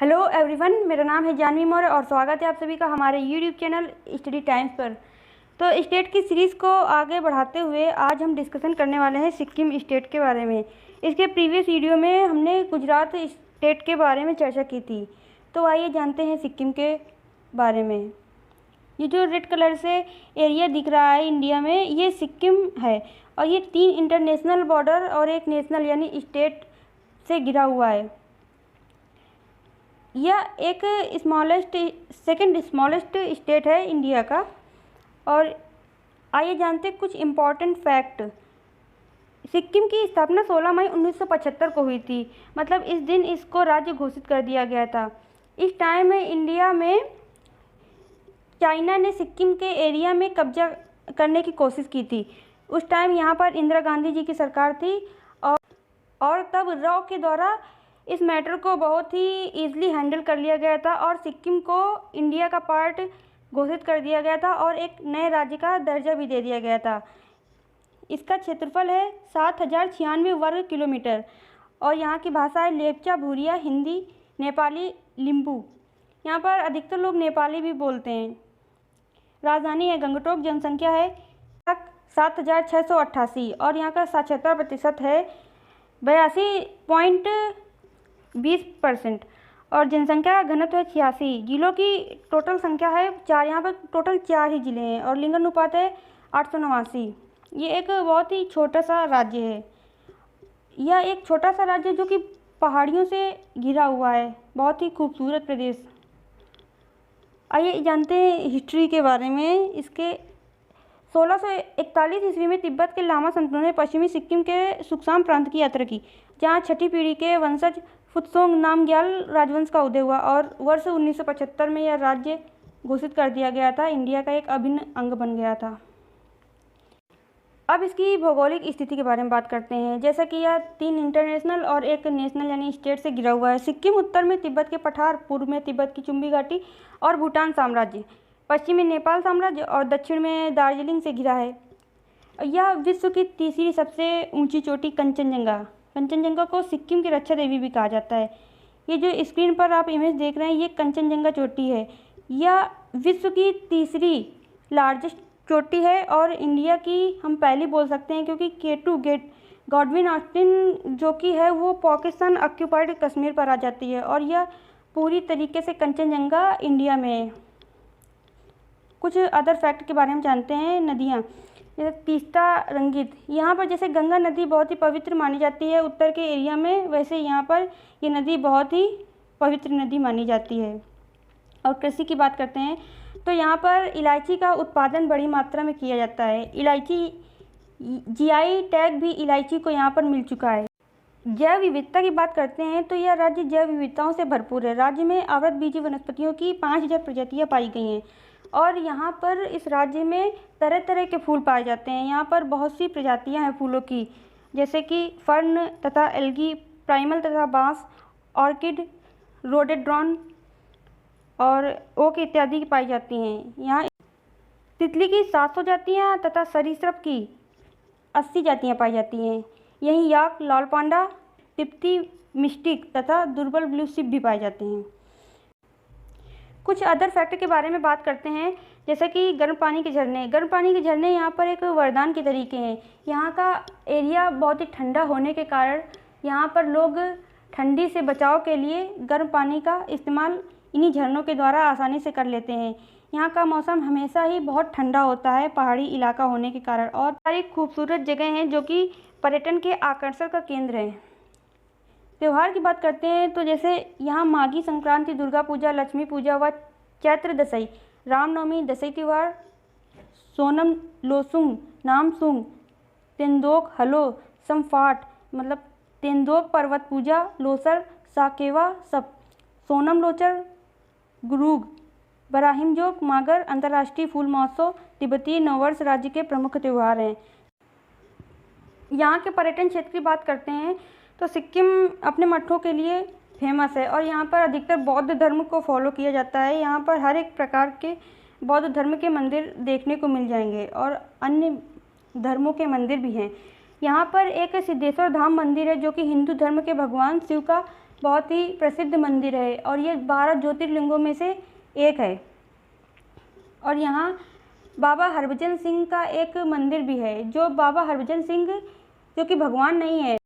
Hello everyone, मेरा नाम है जानवी मौर्य और स्वागत है आप सभी का हमारे यूट्यूब चैनल स्टडी टाइम्स पर। तो स्टेट की सीरीज़ को आगे बढ़ाते हुए आज हम डिस्कशन करने वाले हैं सिक्किम स्टेट के बारे में। इसके प्रीवियस वीडियो में हमने गुजरात स्टेट के बारे में चर्चा की थी। तो आइए जानते हैं सिक्किम के बारे में। ये जो रेड कलर से एरिया दिख रहा है इंडिया में, ये सिक्किम है और ये 3 इंटरनेशनल बॉर्डर और एक नेशनल यानी स्टेट से घिरा हुआ है। यह एक सेकंड स्मॉलेस्ट स्टेट है इंडिया का। और आइए जानते हैं कुछ इम्पॉर्टेंट फैक्ट। सिक्किम की स्थापना 16 मई 1975 को हुई थी। मतलब इस दिन इसको राज्य घोषित कर दिया गया था। इस टाइम में इंडिया में चाइना ने सिक्किम के एरिया में कब्जा करने की कोशिश की थी। उस टाइम यहाँ पर इंदिरा गांधी जी की सरकार थी और तब रॉ के द्वारा इस मैटर को बहुत ही ईजिली हैंडल कर लिया गया था और सिक्किम को इंडिया का पार्ट घोषित कर दिया गया था और एक नए राज्य का दर्जा भी दे दिया गया था। इसका क्षेत्रफल है 7096 वर्ग किलोमीटर और यहाँ की भाषा है लेप्चा, भूरिया, हिंदी, नेपाली, लिम्बू। यहाँ पर अधिकतर लोग नेपाली भी बोलते हैं। राजधानी है गंगटोक। जनसंख्या है 7688 और यहाँ का साक्षरता प्रतिशत है 82.20% और जनसंख्या का घनत्व है 86। जिलों की टोटल संख्या है 4। यहाँ पर टोटल 4 ही ज़िले हैं और लिंगानुपात है 889। ये एक बहुत ही छोटा सा राज्य है। यह एक छोटा सा राज्य जो कि पहाड़ियों से घिरा हुआ है। बहुत ही खूबसूरत प्रदेश। आइए जानते हैं हिस्ट्री के बारे में। इसके 1641 ईस्वी में तिब्बत के लामा संतों ने पश्चिमी सिक्किम के सुखसाम प्रांत की यात्रा की, जहाँ छठी पीढ़ी के वंशज फुत्सोंग नामग्याल राजवंश का उदय हुआ और वर्ष 1975 में यह राज्य घोषित कर दिया गया था। इंडिया का एक अभिन्न अंग बन गया था। अब इसकी भौगोलिक स्थिति के बारे में बात करते हैं। जैसा कि यह 3 इंटरनेशनल और एक नेशनल यानी स्टेट से घिरा हुआ है। सिक्किम उत्तर में तिब्बत के पठार, पूर्व में तिब्बत की चुंबी घाटी और भूटान साम्राज्य, पश्चिम में नेपाल साम्राज्य और दक्षिण में दार्जिलिंग से घिरा है। यह विश्व की तीसरी सबसे ऊंची चोटी कंचनजंगा को सिक्किम की रक्षा देवी भी कहा जाता है। ये जो स्क्रीन पर आप इमेज देख रहे हैं, ये कंचनजंगा चोटी है। यह विश्व की तीसरी लार्जेस्ट चोटी है और इंडिया की हम पहली बोल सकते हैं, क्योंकि K2 गॉडविन ऑस्टिन जो कि है वो पाकिस्तान ऑक्यूपाइड कश्मीर पर आ जाती है और यह पूरी तरीके से कंचनजंगा इंडिया में है। कुछ अदर फैक्ट के बारे में जानते हैं। नदियाँ, जैसे तीस्ता रंगित, यहाँ पर जैसे गंगा नदी बहुत ही पवित्र मानी जाती है उत्तर के एरिया में, वैसे यहाँ पर ये नदी बहुत ही पवित्र नदी मानी जाती है। और कृषि की बात करते हैं तो यहाँ पर इलायची का उत्पादन बड़ी मात्रा में किया जाता है। इलायची GI टैग भी इलायची को यहाँ पर मिल चुका है। जैव विविधता की बात करते हैं तो यह राज्य जैव विविधताओं से भरपूर है। राज्य में आवृतबीजी वनस्पतियों की 5000 प्रजातियाँ पाई गई हैं और यहाँ पर इस राज्य में तरह तरह के फूल पाए जाते हैं। यहाँ पर बहुत सी प्रजातियाँ हैं फूलों की, जैसे कि फर्न तथा एल्गी, प्राइमल तथा बांस, ऑर्किड, रोडेड्रॉन और ओक इत्यादि की पाई जाती हैं। यहाँ तितली की 700 जातियाँ तथा सरीसृप की 80 जातियाँ पाई जाती हैं। यहीं याक, लाल पांडा, तिप्ती, मिस्टिक तथा दुर्बल ब्लू शिप भी पाए जाते हैं। कुछ अदर फैक्ट के बारे में बात करते हैं, जैसे कि गर्म पानी के झरने। गर्म पानी के झरने यहाँ पर एक वरदान के तरीके हैं। यहाँ का एरिया बहुत ही ठंडा होने के कारण यहाँ पर लोग ठंडी से बचाव के लिए गर्म पानी का इस्तेमाल इन्हीं झरनों के द्वारा आसानी से कर लेते हैं। यहाँ का मौसम हमेशा ही बहुत ठंडा होता है पहाड़ी इलाका होने के कारण और सारी खूबसूरत जगह हैं जो कि पर्यटन के आकर्षण का केंद्र है। त्यौहार की बात करते हैं तो जैसे यहाँ माघी संक्रांति, दुर्गा पूजा, लक्ष्मी पूजा व चैत्र दशई, रामनवमी, दशई त्यौहार, सोनम लोसुंग, नामसूंग, तेंदोक हलो, संफाट मतलब तेंदोक पर्वत पूजा, लोसर, साकेवा सब, सोनम लोचर, गुरूग, बराहिमजोग, मागर, अंतर्राष्ट्रीय फूल महोत्सव, तिब्बती नववर्ष राज्य के प्रमुख त्यौहार हैं। यहाँ के पर्यटन क्षेत्र की बात करते हैं तो सिक्किम अपने मठों के लिए फेमस है और यहाँ पर अधिकतर बौद्ध धर्म को फॉलो किया जाता है। यहाँ पर हर एक प्रकार के बौद्ध धर्म के मंदिर देखने को मिल जाएंगे और अन्य धर्मों के मंदिर भी हैं। यहाँ पर एक सिद्धेश्वर धाम मंदिर है जो कि हिंदू धर्म के भगवान शिव का बहुत ही प्रसिद्ध मंदिर है और ये 12 ज्योतिर्लिंगों में से एक है। और यहाँ बाबा हरभजन सिंह का एक मंदिर भी है। जो बाबा हरभजन सिंह जो कि भगवान नहीं है,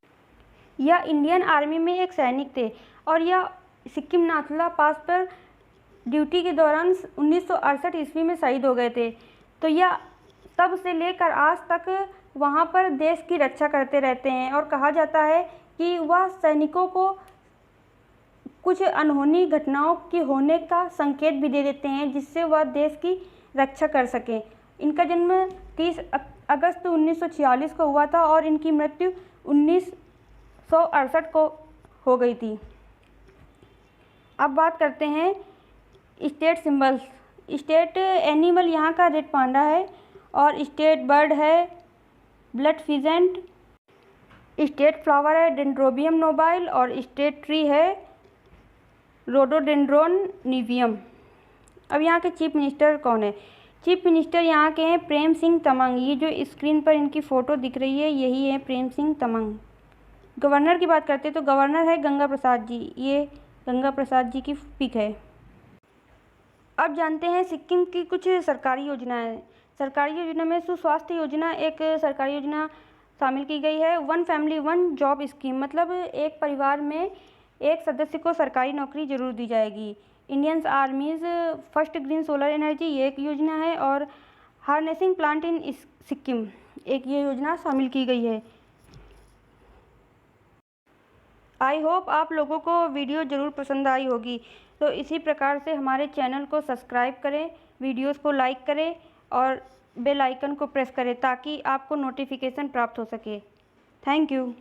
यह इंडियन आर्मी में एक सैनिक थे और यह सिक्किम नाथुला पास पर ड्यूटी के दौरान 1968 ईस्वी में शहीद हो गए थे। तो यह तब से लेकर आज तक वहाँ पर देश की रक्षा करते रहते हैं और कहा जाता है कि वह सैनिकों को कुछ अनहोनी घटनाओं के होने का संकेत भी दे देते हैं जिससे वह देश की रक्षा कर सकें। इनका जन्म 30 अगस्त 1946 को हुआ था और इनकी मृत्यु 1968 को हो गई थी। अब बात करते हैं स्टेट सिंबल्स। स्टेट एनिमल यहाँ का रेड पांडा है और स्टेट बर्ड है ब्लड फिजेंट। स्टेट फ्लावर है डेंड्रोबियम नोबाइल और स्टेट ट्री है रोडोडेंड्रोन निवियम। अब यहाँ के चीफ मिनिस्टर कौन है? चीफ मिनिस्टर यहाँ के हैं प्रेम सिंह तमंग। ये जो स्क्रीन पर इनकी फ़ोटो दिख रही है यही है प्रेम सिंह तमंग। गवर्नर की बात करते हैं तो गवर्नर है गंगा प्रसाद जी। ये गंगा प्रसाद जी की पिक है। अब जानते हैं सिक्किम की कुछ सरकारी योजनाएं। सरकारी योजना में सुस्वास्थ्य योजना एक सरकारी योजना शामिल की गई है। 1 फैमिली 1 जॉब स्कीम, मतलब एक परिवार में एक सदस्य को सरकारी नौकरी जरूर दी जाएगी। Indian आर्मीज first green solar energy ये एक योजना है और हार्नेसिंग प्लांट इन सिक्किम एक ये योजना शामिल की गई है। आई होप आप लोगों को वीडियो ज़रूर पसंद आई होगी। तो इसी प्रकार से हमारे चैनल को सब्सक्राइब करें, वीडियोस को लाइक करें और बेल आइकन को प्रेस करें ताकि आपको नोटिफिकेशन प्राप्त हो सके। Thank you.